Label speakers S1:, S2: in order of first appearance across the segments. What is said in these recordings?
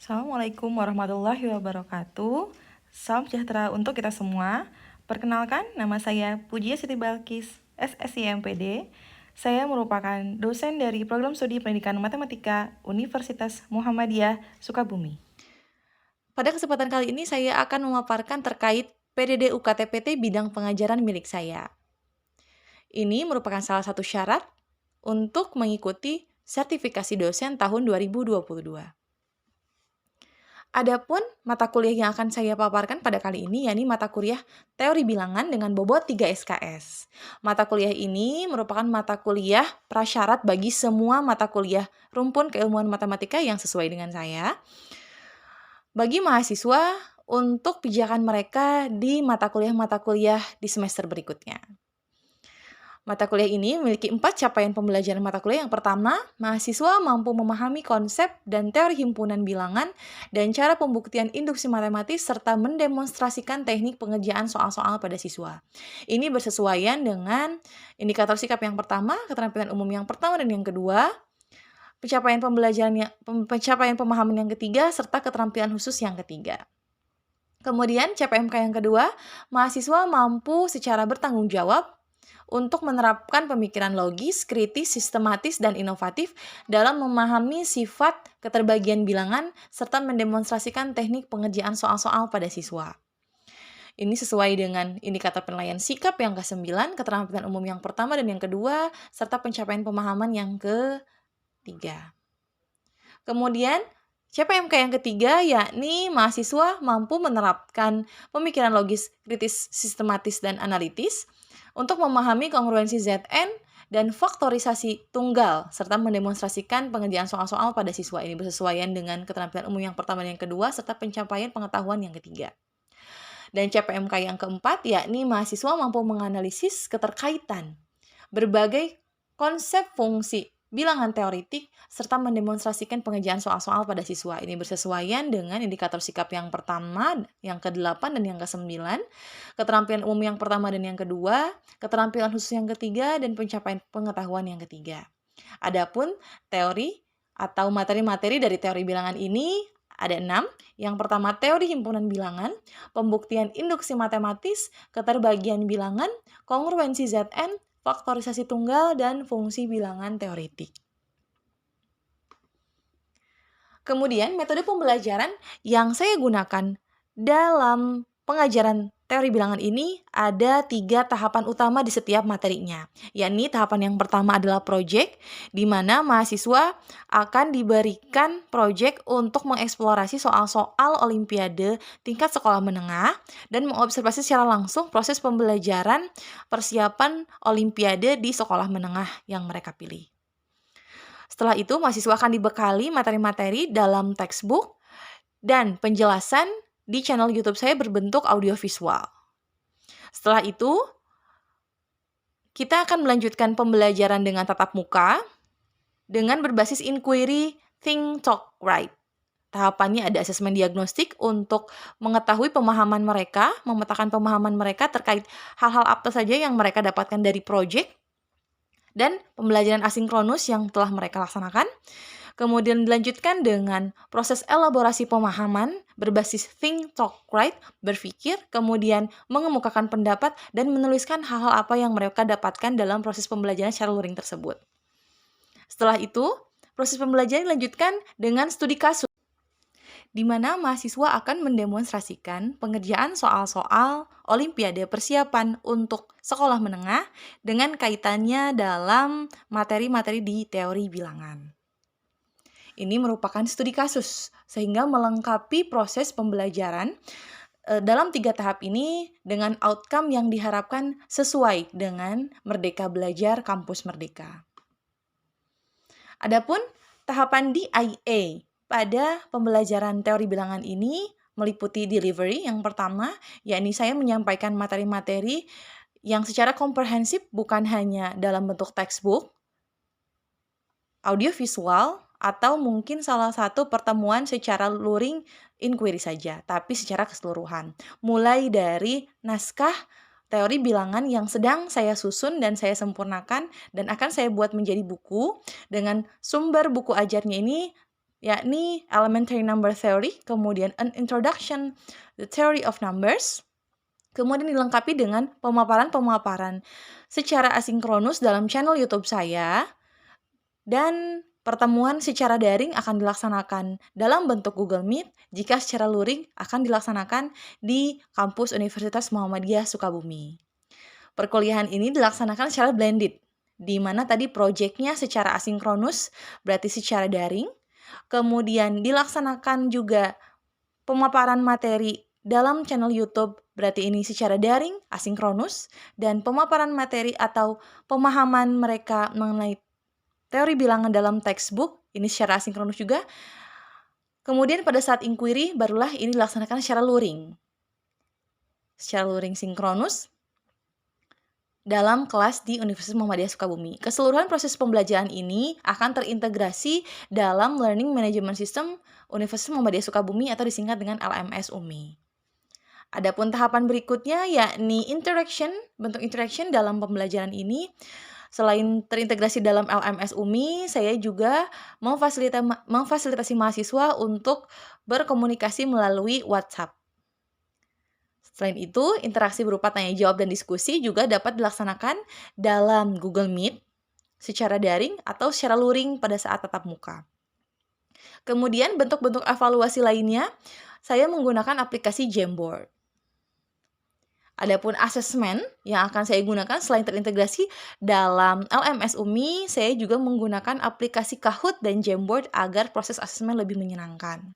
S1: Assalamualaikum warahmatullahi wabarakatuh. Salam sejahtera untuk kita semua. Perkenalkan, nama saya Pujia Siti Balkis, SSI MPD. Saya merupakan dosen dari Program Studi Pendidikan Matematika Universitas Muhammadiyah Sukabumi. Pada kesempatan kali ini saya akan memaparkan terkait PDD UKT-PT bidang pengajaran milik saya. Ini merupakan salah satu syarat untuk mengikuti sertifikasi dosen tahun 2022. Adapun mata kuliah yang akan saya paparkan pada kali ini yakni mata kuliah Teori Bilangan dengan bobot 3 SKS. Mata kuliah ini merupakan mata kuliah prasyarat bagi semua mata kuliah rumpun keilmuan matematika yang sesuai dengan saya. Bagi mahasiswa untuk pijakan mereka di mata kuliah di semester berikutnya. Mata kuliah ini memiliki 4 capaian pembelajaran mata kuliah. Yang pertama, mahasiswa mampu memahami konsep dan teori himpunan bilangan dan cara pembuktian induksi matematis serta mendemonstrasikan teknik pengerjaan soal-soal pada siswa. Ini bersesuaian dengan indikator sikap yang pertama, keterampilan umum yang pertama dan yang kedua, pencapaian pemahaman yang ketiga, serta keterampilan khusus yang ketiga. Kemudian, CPMK yang kedua, mahasiswa mampu secara bertanggung jawab untuk menerapkan pemikiran logis, kritis, sistematis, dan inovatif dalam memahami sifat keterbagian bilangan serta mendemonstrasikan teknik pengerjaan soal-soal pada siswa. Ini sesuai dengan indikator penilaian sikap yang ke-9, keterampilan umum yang pertama dan yang kedua, serta pencapaian pemahaman yang ketiga. Kemudian, CPMK yang ketiga yakni mahasiswa mampu menerapkan pemikiran logis, kritis, sistematis, dan analitis untuk memahami kongruensi ZN dan faktorisasi tunggal, serta mendemonstrasikan pengerjaan soal-soal pada siswa. Ini bersesuaian dengan keterampilan umum yang pertama dan yang kedua, serta pencapaian pengetahuan yang ketiga. Dan CPMK yang keempat, yakni mahasiswa mampu menganalisis keterkaitan berbagai konsep fungsi bilangan teoritik, serta mendemonstrasikan pengerjaan soal-soal pada siswa. Ini bersesuaian dengan indikator sikap yang pertama, yang ke-8, dan yang ke-9, keterampilan umum yang pertama dan yang kedua, keterampilan khusus yang ketiga, dan pencapaian pengetahuan yang ketiga. Adapun teori atau materi-materi dari teori bilangan ini ada 6. Yang pertama, teori himpunan bilangan, pembuktian induksi matematis, keterbagian bilangan, kongruensi ZN, faktorisasi tunggal, dan fungsi bilangan teoretik. Kemudian, metode pembelajaran yang saya gunakan dalam pengajaran teori bilangan ini ada 3 tahapan utama di setiap materinya. Yakni tahapan yang pertama adalah project, di mana mahasiswa akan diberikan project untuk mengeksplorasi soal-soal olimpiade tingkat sekolah menengah dan mengobservasi secara langsung proses pembelajaran persiapan olimpiade di sekolah menengah yang mereka pilih. Setelah itu, mahasiswa akan dibekali materi-materi dalam textbook dan penjelasan di channel YouTube saya berbentuk audiovisual. Setelah itu, kita akan melanjutkan pembelajaran dengan tatap muka dengan berbasis inquiry, think, talk, write. Tahapannya ada asesmen diagnostik untuk mengetahui pemahaman mereka, memetakan pemahaman mereka terkait hal-hal apa saja yang mereka dapatkan dari project, dan pembelajaran asinkronus yang telah mereka laksanakan. Kemudian dilanjutkan dengan proses elaborasi pemahaman berbasis think, talk, write, berpikir, kemudian mengemukakan pendapat, dan menuliskan hal-hal apa yang mereka dapatkan dalam proses pembelajaran secara luring tersebut. Setelah itu, proses pembelajaran dilanjutkan dengan studi kasus, di mana mahasiswa akan mendemonstrasikan pengerjaan soal-soal Olimpiade persiapan untuk sekolah menengah dengan kaitannya dalam materi-materi di teori bilangan. Ini merupakan studi kasus, sehingga melengkapi proses pembelajaran dalam 3 tahap ini dengan outcome yang diharapkan sesuai dengan Merdeka Belajar Kampus Merdeka. Adapun tahapan DIA pada pembelajaran teori bilangan ini meliputi delivery yang pertama, yakni saya menyampaikan materi-materi yang secara komprehensif bukan hanya dalam bentuk textbook, audiovisual, atau mungkin salah satu pertemuan secara luring inquiry saja, tapi secara keseluruhan. Mulai dari naskah teori bilangan yang sedang saya susun dan saya sempurnakan dan akan saya buat menjadi buku dengan sumber buku ajarnya ini yakni Elementary Number Theory, kemudian An Introduction to the Theory of Numbers, kemudian dilengkapi dengan pemaparan-pemaparan secara asinkronus dalam channel YouTube saya, dan pertemuan secara daring akan dilaksanakan dalam bentuk Google Meet, jika secara luring akan dilaksanakan di kampus Universitas Muhammadiyah Sukabumi. Perkuliahan ini dilaksanakan secara blended, di mana tadi proyeknya secara asinkronus, berarti secara daring, kemudian dilaksanakan juga pemaparan materi dalam channel YouTube, berarti ini secara daring, asinkronus, dan pemaparan materi atau pemahaman mereka mengenai teori bilangan dalam textbook, ini secara asinkronus juga. Kemudian pada saat inquiry, barulah ini dilaksanakan secara luring. Secara luring sinkronus dalam kelas di Universitas Muhammadiyah Sukabumi. Keseluruhan proses pembelajaran ini akan terintegrasi dalam Learning Management System Universitas Muhammadiyah Sukabumi atau disingkat dengan LMS UMI. Adapun tahapan berikutnya yakni interaction, bentuk interaction dalam pembelajaran ini. Selain terintegrasi dalam LMS UMI, saya juga memfasilitasi mahasiswa untuk berkomunikasi melalui WhatsApp. Selain itu, interaksi berupa tanya jawab dan diskusi juga dapat dilaksanakan dalam Google Meet secara daring atau secara luring pada saat tatap muka. Kemudian bentuk-bentuk evaluasi lainnya, saya menggunakan aplikasi Jamboard. Adapun asesmen yang akan saya gunakan selain terintegrasi dalam LMS UMI, saya juga menggunakan aplikasi Kahoot dan Jamboard agar proses asesmen lebih menyenangkan.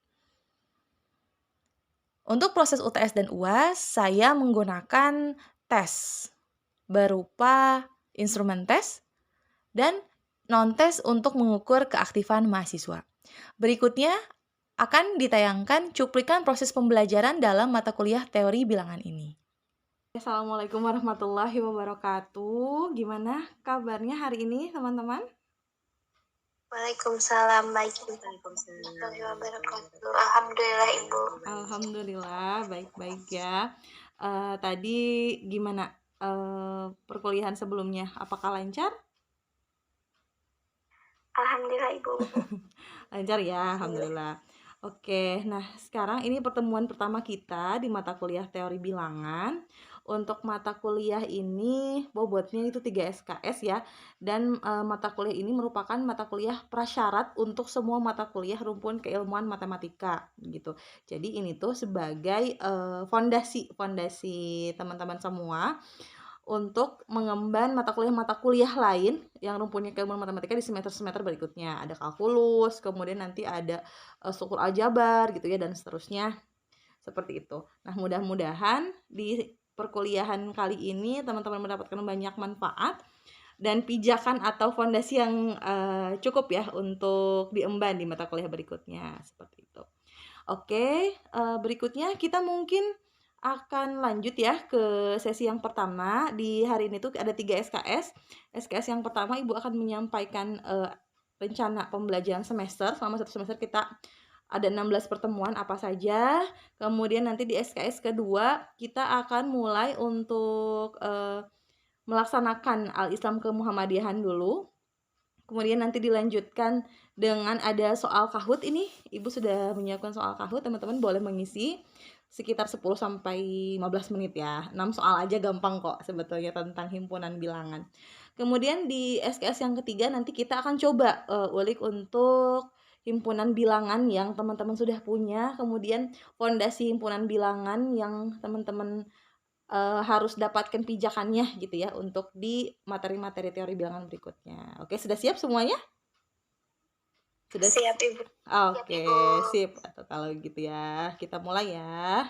S1: Untuk proses UTS dan UAS, saya menggunakan tes berupa instrumen tes dan non-tes untuk mengukur keaktifan mahasiswa. Berikutnya akan ditayangkan cuplikan proses pembelajaran dalam mata kuliah teori bilangan ini. Assalamualaikum warahmatullahi wabarakatuh. Gimana kabarnya hari ini, teman-teman?
S2: Waalaikumsalam, baik. Alhamdulillah, Ibu.
S1: Alhamdulillah, baik-baik ya. Tadi gimana perkuliahan sebelumnya? Apakah lancar?
S2: Alhamdulillah, Ibu.
S1: Lancar ya, alhamdulillah. Oke, nah sekarang ini pertemuan pertama kita di mata kuliah teori bilangan. Untuk mata kuliah ini bobotnya itu 3 SKS ya. Dan mata kuliah ini merupakan mata kuliah prasyarat untuk semua mata kuliah rumpun keilmuan matematika gitu. Jadi ini tuh sebagai fondasi teman-teman semua untuk mengemban mata kuliah lain yang rumpunnya keilmuan matematika di semester-semester berikutnya. Ada kalkulus, kemudian nanti ada struktur aljabar gitu ya, dan seterusnya. Seperti itu. Nah, mudah-mudahan di perkuliahan kali ini teman-teman mendapatkan banyak manfaat dan pijakan atau fondasi yang cukup ya untuk diemban di mata kuliah berikutnya. Seperti itu. Oke, berikutnya kita mungkin akan lanjut ya ke sesi yang pertama. Di hari ini tuh ada 3 SKS. SKS yang pertama, Ibu akan menyampaikan rencana pembelajaran semester. Selama satu semester kita ada 16 pertemuan apa saja. Kemudian nanti di SKS kedua kita akan mulai untuk melaksanakan Al-Islam ke Muhammadiyahan dulu. Kemudian nanti dilanjutkan dengan ada soal Kahoot ini. Ibu sudah menyiapkan soal Kahoot, teman-teman boleh mengisi sekitar 10 sampai 15 menit ya. 6 soal aja gampang kok sebetulnya tentang himpunan bilangan. Kemudian di SKS yang ketiga nanti kita akan coba ulik untuk himpunan bilangan yang teman-teman sudah punya, kemudian fondasi himpunan bilangan yang teman-teman harus dapatkan pijakannya gitu ya untuk di materi-materi teori bilangan berikutnya. Oke, sudah siap semuanya? Sudah
S2: Siap, Ibu.
S1: Oke, sip. Atau kalau gitu ya, kita mulai ya.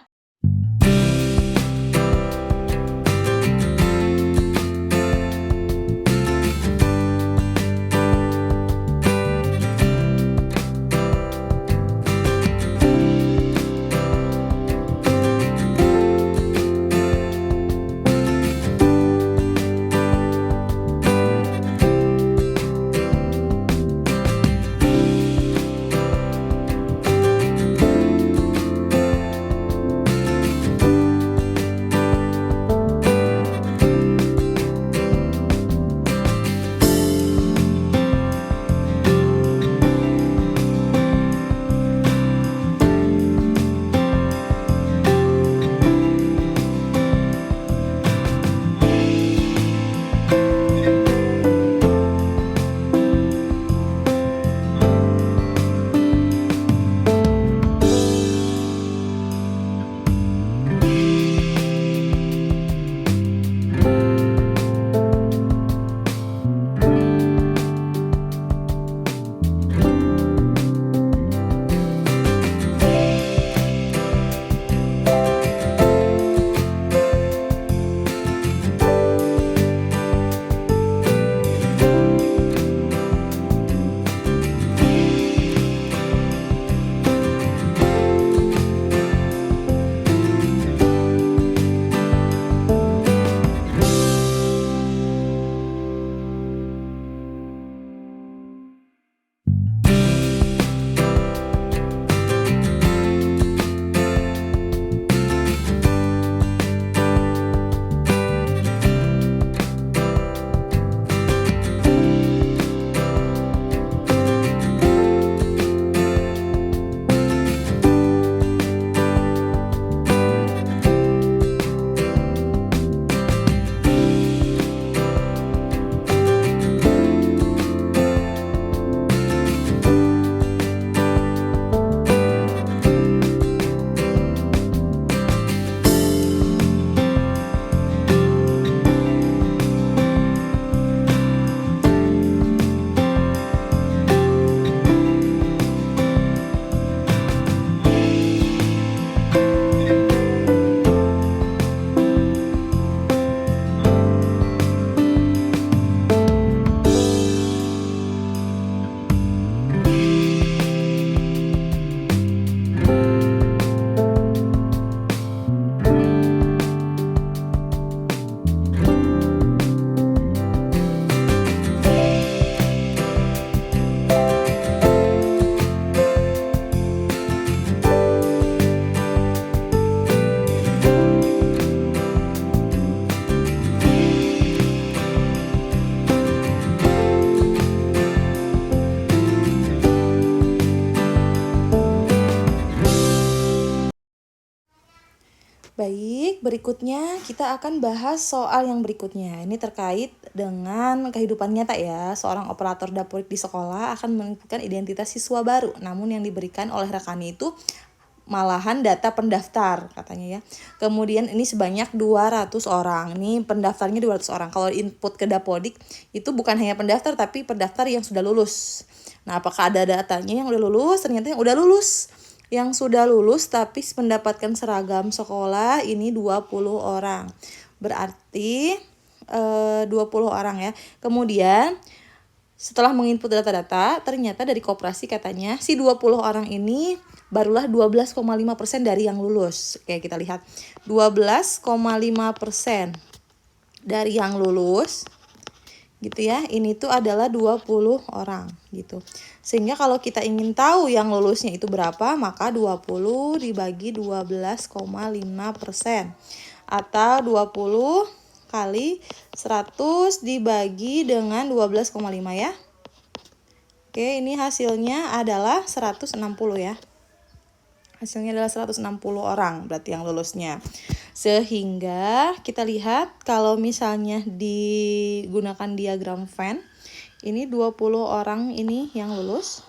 S1: Baik, berikutnya kita akan bahas soal yang berikutnya. Ini terkait dengan kehidupan nyata ya. Seorang operator dapur di sekolah akan menentukan identitas siswa baru. Namun yang diberikan oleh rekannya itu malahan data pendaftar katanya ya. Kemudian ini sebanyak 200 orang. Ini pendaftarnya 200 orang. Kalau input ke Dapodik itu bukan hanya pendaftar tapi pendaftar yang sudah lulus. Nah, apakah ada datanya yang udah lulus? Ternyata yang udah lulus. Yang sudah lulus tapi mendapatkan seragam sekolah ini 20 orang. Berarti 20 orang ya. Kemudian setelah menginput data-data, ternyata dari koperasi katanya si 20 orang ini barulah 12,5% dari yang lulus. Oke, kita lihat. 12,5% dari yang lulus gitu ya. Ini tuh adalah 20 orang gitu. Sehingga kalau kita ingin tahu yang lulusnya itu berapa, maka 20 dibagi 12,5% atau 20 kali 100 dibagi dengan 12,5 ya. Oke, ini hasilnya adalah 160 ya. Hasilnya adalah 160 orang berarti yang lulusnya. Sehingga kita lihat kalau misalnya digunakan diagram Venn, ini 20 orang ini yang lulus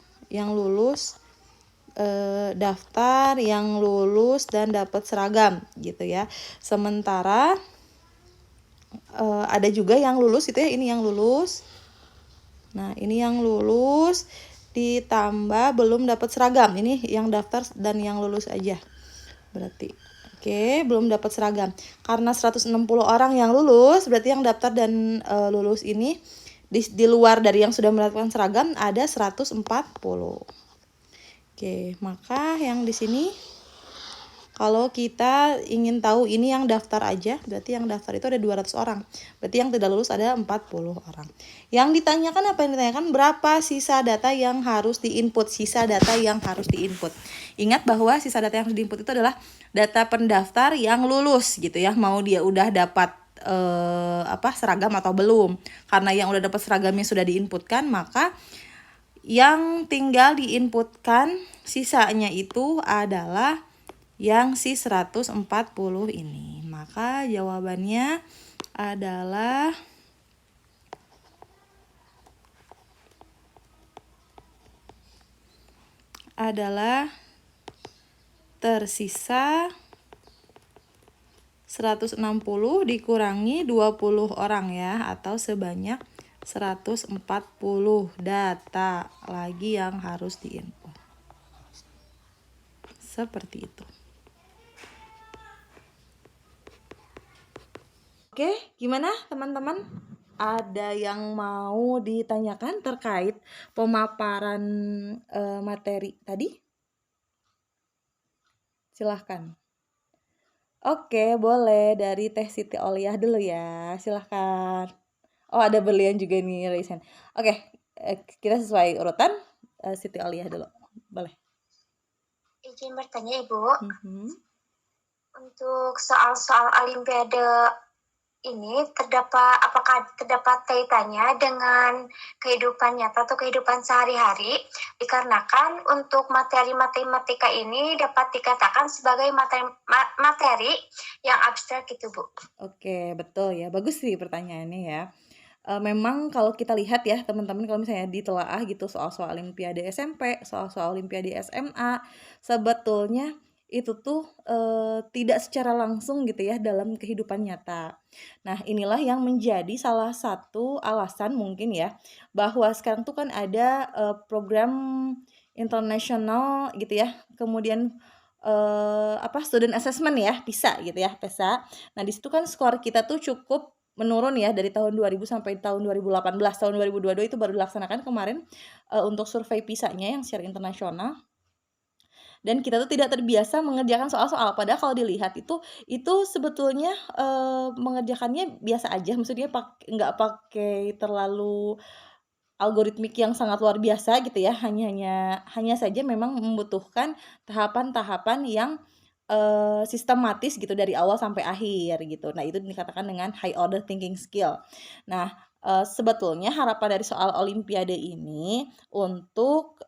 S1: daftar, yang lulus dan dapat seragam gitu ya. Sementara ada juga yang lulus itu ya, ini yang lulus. Nah, ini yang lulus ditambah belum dapat seragam. Ini yang daftar dan yang lulus aja. Berarti oke, belum dapat seragam. Karena 160 orang yang lulus, berarti yang daftar dan lulus ini di luar dari yang sudah mendapatkan seragam ada 140. Oke, maka yang di sini kalau kita ingin tahu ini yang daftar aja, berarti yang daftar itu ada 200 orang. Berarti yang tidak lulus ada 40 orang. Yang ditanyakan apa yang ditanyakan? Berapa sisa data yang harus diinput? Sisa data yang harus diinput. Ingat bahwa sisa data yang harus diinput itu adalah data pendaftar yang lulus gitu ya. Mau dia udah dapat seragam atau belum. Karena yang udah dapat seragamnya sudah diinputkan, maka yang tinggal diinputkan sisanya itu adalah yang si 140 ini. Maka jawabannya adalah tersisa 160 dikurangi 20 orang ya, atau sebanyak 140 data lagi yang harus diinput. Seperti itu. Oke, gimana teman-teman? Ada yang mau ditanyakan terkait pemaparan materi tadi? Silahkan. Oke, boleh dari Teh Siti Oliah dulu ya. Silahkan. Oh, ada Berlian juga nih, Reisen. Oke, kita sesuai urutan. Siti Oliah dulu. Boleh.
S2: Izin bertanya, Ibu. Untuk soal-soal Olimpiade ini apakah terdapat kaitannya dengan kehidupan nyata atau kehidupan sehari-hari, dikarenakan untuk materi matematika ini dapat dikatakan sebagai materi yang abstrak gitu, Bu.
S1: Oke, betul ya. Bagus sih pertanyaannya ya. Memang kalau kita lihat ya teman-teman, kalau misalnya ditelaah gitu soal-soal Olimpiade SMP, soal-soal Olimpiade SMA, sebetulnya itu tuh tidak secara langsung gitu ya dalam kehidupan nyata. Nah, inilah yang menjadi salah satu alasan mungkin ya bahwa sekarang tuh kan ada program internasional gitu ya, kemudian student assessment ya, PISA gitu ya, PISA. Nah, di situ kan skor kita tuh cukup menurun ya dari tahun 2000 sampai tahun 2018. Tahun 2022 itu baru dilaksanakan kemarin untuk survei PISA-nya yang secara internasional. Dan kita tuh tidak terbiasa mengerjakan soal-soal, padahal kalau dilihat itu sebetulnya mengerjakannya biasa aja, maksudnya nggak pakai terlalu algoritmik yang sangat luar biasa gitu ya, hanya saja memang membutuhkan tahapan-tahapan yang sistematis gitu dari awal sampai akhir gitu. Nah, itu dikatakan dengan high order thinking skill. Nah, sebetulnya harapan dari soal Olimpiade ini untuk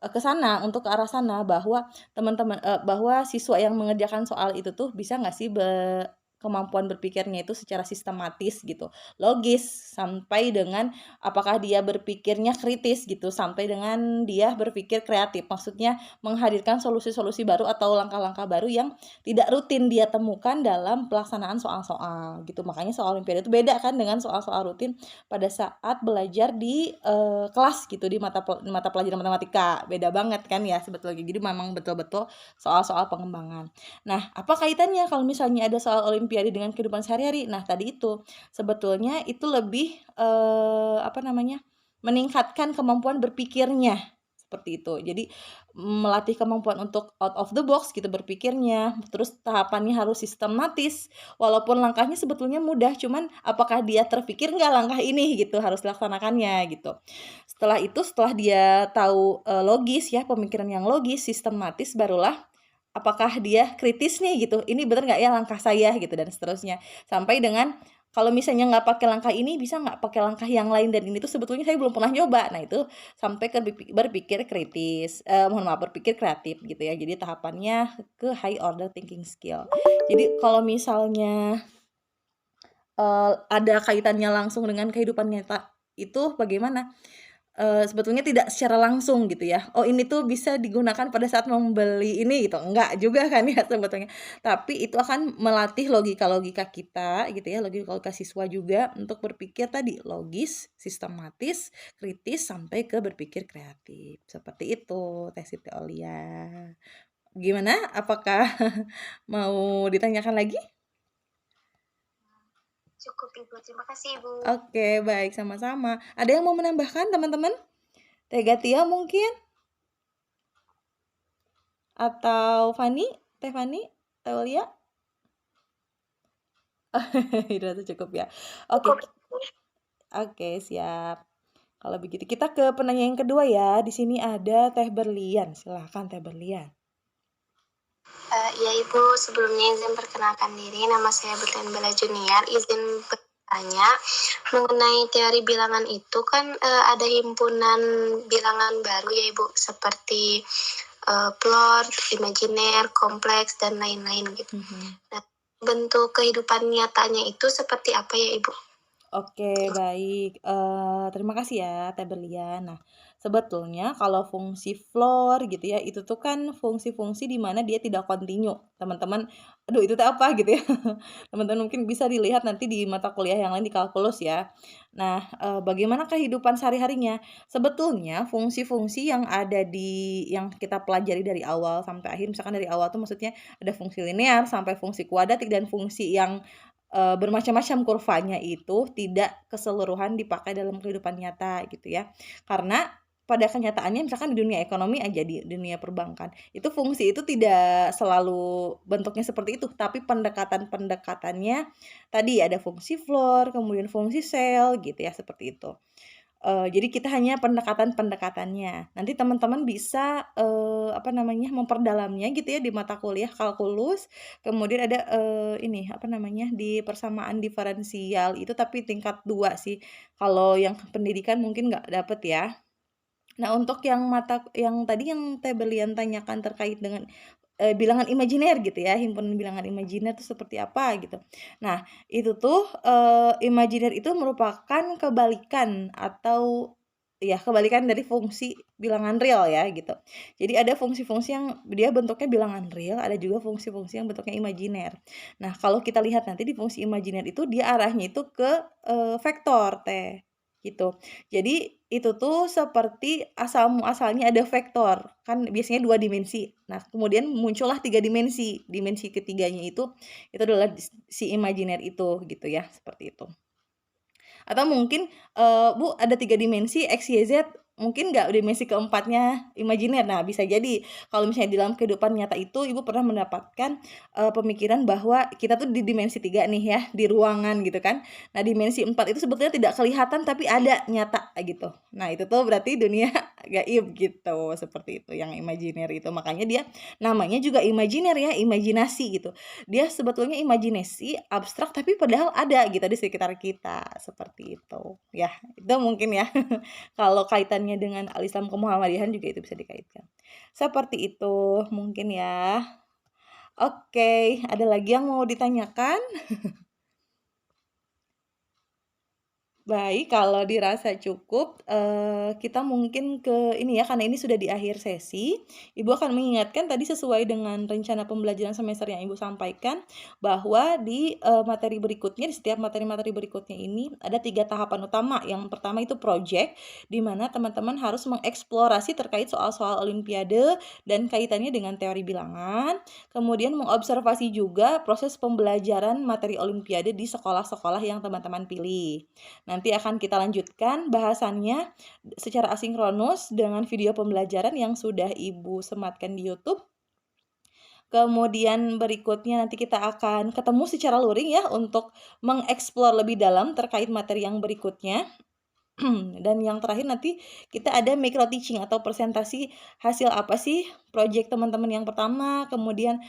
S1: untuk ke arah sana, bahwa teman-teman bahwa siswa yang mengerjakan soal itu tuh bisa nggak sih kemampuan berpikirnya itu secara sistematis gitu, logis, sampai dengan apakah dia berpikirnya kritis gitu, sampai dengan dia berpikir kreatif, maksudnya menghadirkan solusi-solusi baru atau langkah-langkah baru yang tidak rutin dia temukan dalam pelaksanaan soal-soal gitu. Makanya soal Olimpiade itu beda kan dengan soal-soal rutin pada saat belajar di kelas gitu, di mata pelajaran matematika, beda banget kan ya sebetulnya. Jadi memang betul-betul soal-soal pengembangan. Nah, apa kaitannya kalau misalnya ada soal Olimpiade dengan kehidupan sehari-hari? Nah, tadi itu sebetulnya itu lebih meningkatkan kemampuan berpikirnya, seperti itu. Jadi melatih kemampuan untuk out of the box gitu berpikirnya, terus tahapannya harus sistematis, walaupun langkahnya sebetulnya mudah, cuman apakah dia terpikir nggak langkah ini gitu harus dilaksanakannya gitu. Setelah itu, setelah dia tahu logis ya, pemikiran yang logis, sistematis, barulah apakah dia kritis nih gitu, ini benar nggak ya langkah saya gitu, dan seterusnya. Sampai dengan kalau misalnya nggak pakai langkah ini, bisa nggak pakai langkah yang lain, dan ini tuh sebetulnya saya belum pernah nyoba. Nah, itu sampai ke berpikir kritis, berpikir kreatif gitu ya. Jadi tahapannya ke high order thinking skill. Jadi kalau misalnya ada kaitannya langsung dengan kehidupan nyata, itu bagaimana? Sebetulnya tidak secara langsung gitu ya, "Oh, ini tuh bisa digunakan pada saat membeli ini," gitu, enggak juga kan ya sebetulnya. Tapi itu akan melatih logika-logika kita gitu ya, logika-logika siswa juga untuk berpikir tadi, logis, sistematis, kritis, sampai ke berpikir kreatif. Seperti itu, Teh Siti Aulia. Gimana? Apakah mau ditanyakan lagi?
S2: Cukup Ibu, terima kasih Ibu.
S1: Oke, baik, sama-sama. Ada yang mau menambahkan teman-teman? Teh Gatia mungkin? Atau Fani? Teh Fani? Teh Aulia? Itu cukup ya. Oke,
S2: Cukup Ibu.
S1: oke, siap. Kalau begitu kita ke penanya yang kedua ya. Di sini ada Teh Berlian. Silahkan Teh Berlian.
S2: Ya Ibu, sebelumnya izin perkenalkan diri, nama saya Berlian Bella Junior. Izin bertanya mengenai teori bilangan itu kan ada himpunan bilangan baru ya Ibu, seperti plot, imajiner, kompleks, dan lain-lain gitu. Nah, bentuk kehidupan nyatanya itu seperti apa ya Ibu?
S1: Oke, baik. Terima kasih ya, Teh Berlian. Nah, sebetulnya kalau fungsi floor gitu ya, itu tuh kan fungsi-fungsi di mana dia tidak kontinu. Teman-teman, aduh itu tuh apa gitu ya. Teman-teman mungkin bisa dilihat nanti di mata kuliah yang lain di kalkulus ya. Nah, bagaimana kehidupan sehari-harinya? Sebetulnya fungsi-fungsi yang ada yang kita pelajari dari awal sampai akhir, misalkan dari awal tuh maksudnya ada fungsi linear sampai fungsi kuadratik dan fungsi yang bermacam-macam kurvanya itu tidak keseluruhan dipakai dalam kehidupan nyata gitu ya. Karena pada kenyataannya misalkan di dunia ekonomi aja, di dunia perbankan, itu fungsi itu tidak selalu bentuknya seperti itu, tapi pendekatan-pendekatannya tadi ada fungsi floor, kemudian fungsi sel gitu ya, seperti itu. Jadi kita hanya pendekatan-pendekatannya. Nanti teman-teman bisa, memperdalamnya gitu ya di mata kuliah kalkulus, kemudian ada, di persamaan diferensial itu tapi tingkat 2 sih. Kalau yang pendidikan mungkin nggak dapet ya. Nah, untuk yang tadi yang Teh Berlian tanyakan terkait dengan, bilangan imajiner gitu ya, himpunan bilangan imajiner itu seperti apa gitu. Nah, itu tuh, imajiner itu merupakan kebalikan atau ya kebalikan dari fungsi bilangan real ya gitu. Jadi ada fungsi-fungsi yang dia bentuknya bilangan real, ada juga fungsi-fungsi yang bentuknya imajiner. Nah, kalau kita lihat nanti di fungsi imajiner itu dia arahnya itu ke, vektor Teh, gitu. Jadi itu tuh seperti asal muasalnya ada vektor, kan biasanya 2 dimensi. Nah, kemudian muncullah 3 dimensi. Dimensi ketiganya itu adalah si imajiner itu gitu ya, seperti itu. Atau mungkin, Bu ada 3 dimensi X, Y, Z, mungkin nggak dimensi keempatnya imajiner. Nah, bisa jadi kalau misalnya di dalam kehidupan nyata itu Ibu pernah mendapatkan, pemikiran bahwa kita tuh di dimensi 3 nih ya, di ruangan gitu kan. Nah, dimensi 4 itu sebetulnya tidak kelihatan tapi ada, nyata gitu. Nah, itu tuh berarti dunia gaib gitu, seperti itu yang imajiner itu. Makanya dia namanya juga imajiner ya, imajinasi gitu. Dia sebetulnya imajinasi abstrak tapi padahal ada gitu di sekitar kita, seperti itu. Ya, itu mungkin ya. Kalau kaitannya dengan Al-Islam kemuhammadiyahan juga itu bisa dikaitkan. Seperti itu mungkin ya. Oke, ada lagi yang mau ditanyakan? Baik, kalau dirasa cukup, kita mungkin ke ini ya, karena ini sudah di akhir sesi, Ibu akan mengingatkan tadi sesuai dengan rencana pembelajaran semester yang Ibu sampaikan, bahwa di, materi berikutnya, di setiap materi-materi berikutnya ini ada 3 tahapan utama. Yang pertama itu project, di mana teman-teman harus mengeksplorasi terkait soal-soal olimpiade dan kaitannya dengan teori bilangan, kemudian mengobservasi juga proses pembelajaran materi olimpiade di sekolah-sekolah yang teman-teman pilih. Nanti akan kita lanjutkan bahasannya secara asinkronus dengan video pembelajaran yang sudah Ibu sematkan di YouTube. Kemudian berikutnya nanti kita akan ketemu secara luring ya untuk mengeksplor lebih dalam terkait materi yang berikutnya. Dan yang terakhir nanti kita ada micro teaching atau presentasi hasil apa sih project teman-teman yang pertama, kemudian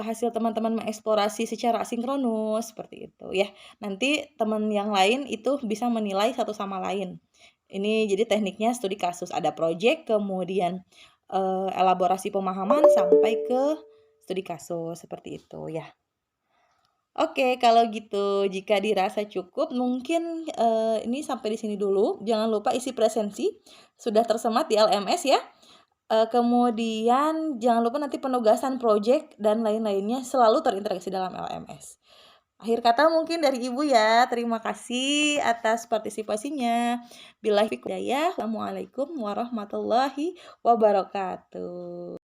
S1: hasil teman-teman mengeksplorasi secara asinkronus, seperti itu ya. Nanti teman yang lain itu bisa menilai satu sama lain. Ini jadi tekniknya studi kasus, ada project, kemudian, elaborasi pemahaman, sampai ke studi kasus, seperti itu ya. Oke, kalau gitu jika dirasa cukup mungkin, ini sampai di sini dulu. Jangan lupa isi presensi, sudah tersemat di LMS ya. Kemudian jangan lupa nanti penugasan project dan lain-lainnya selalu terintegrasi dalam LMS. Akhir kata mungkin dari Ibu ya, terima kasih atas partisipasinya. Billahi taufiq wal hidayah. Wassalamualaikum warahmatullahi wabarakatuh.